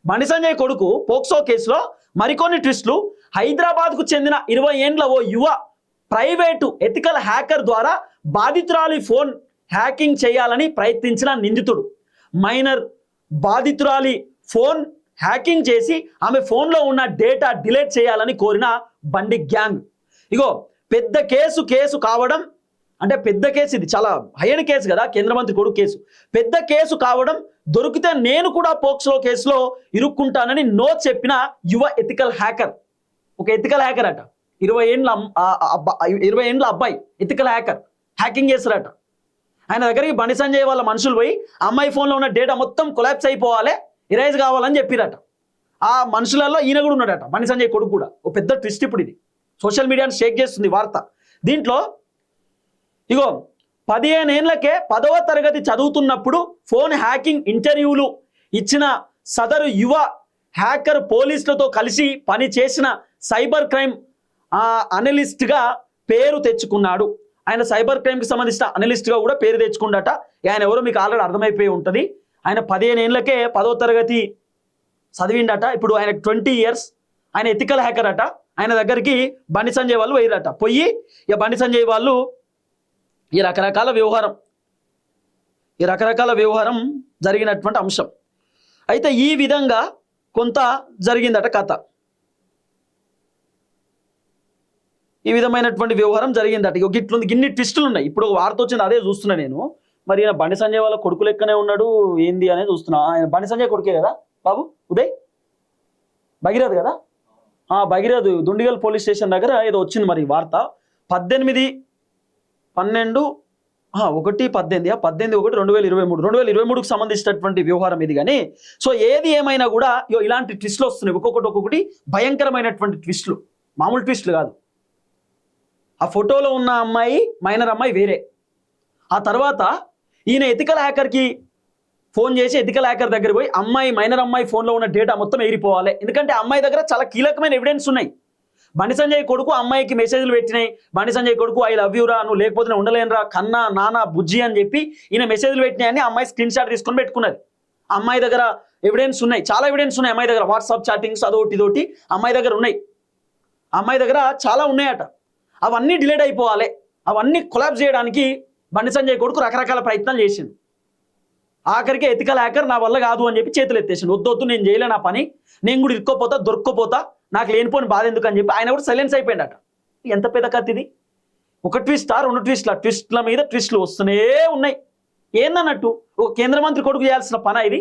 బండి సంజయ్ కొడుకు పోక్సో కేసులో మరికొన్ని ట్విస్టులు. హైదరాబాద్కు చెందిన 20 ఏండ్ల ఓ యువ ప్రైవేటు ఎథికల్ హ్యాకర్ ద్వారా బాధితురాలి ఫోన్ హ్యాకింగ్ చేయాలని ప్రయత్నించిన నిందితుడు. మైనర్ బాధితురాలి ఫోన్ హ్యాకింగ్ చేసి ఆమె ఫోన్లో ఉన్న డేటా డిలీట్ చేయాలని కోరిన బండి గ్యాంగ్. ఇగో పెద్ద కేసు కావడం అంటే పెద్ద కేసు, ఇది చాలా హైయర్ కేసు కదా, కేంద్ర మంత్రి కొడుకు కేసు. పెద్ద కేసు కావడం, దొరికితే నేను కూడా పోక్సో కేసులో ఇరుక్కుంటానని నో చెప్పిన యువ ఎథికల్ హ్యాకర్. ఒక ఎథికల్ హ్యాకర్ అట, 20 ఏండ్ల అబ్బాయి ఎథికల్ హ్యాకర్ హ్యాకింగ్ చేస్తారట. ఆయన దగ్గరికి బండి సంజయ్ వాళ్ళ మనుషులు పోయి అమ్మాయి ఫోన్లో ఉన్న డేటా మొత్తం కొలాప్స్ అయిపోవాలి, ఇరైజ్ కావాలని చెప్పిరట. ఆ మనుషులలో ఈయన కూడా ఉన్నాడట, బండి సంజయ్ కొడుకు కూడా. ఓ పెద్ద ట్విస్ట్ ఇప్పుడు ఇది సోషల్ మీడియాను షేక్ చేస్తుంది వార్త. దీంట్లో ఇగో 15 ఏళ్లకే 10వ తరగతి చదువుతున్నప్పుడు ఫోన్ హ్యాకింగ్ ఇంటర్వ్యూలు ఇచ్చిన సదరు యువ హ్యాకర్ పోలీసులతో కలిసి పని చేసిన సైబర్ క్రైమ్ అనలిస్ట్గా పేరు తెచ్చుకున్నాడు. ఆయన సైబర్ క్రైమ్కి సంబంధించిన అనలిస్ట్గా కూడా పేరు తెచ్చుకున్నాడట. ఆయన ఎవరో మీకు ఆల్రెడీ అర్థమైపోయి ఉంటుంది. ఆయన 15 ఏళ్లకే 10వ తరగతి చదివిండట. ఇప్పుడు ఆయన 20 years. ఆయన ఎథికల్ హ్యాకర్ అట. ఆయన దగ్గరికి బండి సంజయ్ వాళ్ళు పోయిరట. పోయి ఇక బండి సంజయ్ వాళ్ళు ఈ రకరకాల వ్యవహారం జరిగినటువంటి అంశం. అయితే ఈ విధంగా కొంత జరిగిందట కథ. ఈ విధమైనటువంటి వ్యవహారం జరిగిందట. గిన్ని ట్విస్టులు ఉన్నాయి. ఇప్పుడు వార్త వచ్చింది, అదే చూస్తున్నా నేను. మరి ఈయన బండి సంజయ్ వాళ్ళ కొడుకు లెక్కనే ఉన్నాడు ఏంది అనేది చూస్తున్నా. ఆయన బండి సంజయ్ కొడుకే కదా బాబు, ఉదయ్ భగీరథ్ కదా. భగీరథ్ దుండిగల్ పోలీస్ స్టేషన్ దగ్గర ఏదో వచ్చింది మరి వార్త. 2023 సంబంధించినటువంటి వ్యవహారం ఇది. కానీ సో ఏది ఏమైనా కూడా ఇలాంటి ట్విస్టులు వస్తున్నాయి, ఒక్కొక్కటి భయంకరమైనటువంటి ట్విస్టులు, మామూలు ట్విస్టులు కాదు. ఆ ఫోటోలో ఉన్న అమ్మాయి మైనర్ అమ్మాయి వేరే. ఆ తర్వాత ఈయన ఎథికల్ హ్యాకర్కి ఫోన్ చేసి ఎథికల్ హ్యాకర్ దగ్గర పోయి మైనర్ అమ్మాయి ఫోన్లో ఉన్న డేటా మొత్తం ఎగిరిపోవాలి. ఎందుకంటే అమ్మాయి దగ్గర చాలా కీలకమైన ఎవిడెన్స్ ఉన్నాయి. బండి సంజయ్ కొడుకు అమ్మాయికి మెసేజ్లు పెట్టినాయి. బండి సంజయ్ కొడుకు ఐ లవ్ యూరా, నువ్వు లేకపోతే నేను ఉండలేనురా, కన్నా నాన్న బుజ్జి అని చెప్పి ఈయన మెసేజ్లు పెట్టినాయని అమ్మాయి స్క్రీన్ షాట్ తీసుకొని పెట్టుకున్నది. అమ్మాయి దగ్గర ఎవిడెన్స్ ఉన్నాయి, చాలా ఎవిడెన్స్ ఉన్నాయి అమ్మాయి దగ్గర. వాట్సాప్ చాటింగ్స్ అదొకటి అమ్మాయి దగ్గర ఉన్నాయి. అమ్మాయి దగ్గర చాలా ఉన్నాయట. అవన్నీ డిలీట్ అయిపోవాలి. అవన్నీ కొలాప్స్ చేయడానికి బండి సంజయ్ కొడుకు రకరకాల ప్రయత్నాలు చేసిండు. ఆఖరికి ఎథికల్ హ్యాకర్ నా వల్ల కాదు అని చెప్పి చేతులు ఎత్తేసిండు. వద్దొద్దు, నేను చేయలే నా పని, నేను కూడా దొరక్కపోతా, నాకు లేనిపోని బాధ ఎందుకు అని చెప్పి ఆయన కూడా సైలెన్స్ అయిపోయిందట. ఎంత పెద్ద కత్తి ఇది! ఒక ట్విస్టా, 2 ట్విస్ట్ల మీద ట్విస్టులు వస్తూనే ఉన్నాయి. ఏందన్నట్టు ఒక కేంద్ర మంత్రి కొడుకు చేయాల్సిన పని ఇది.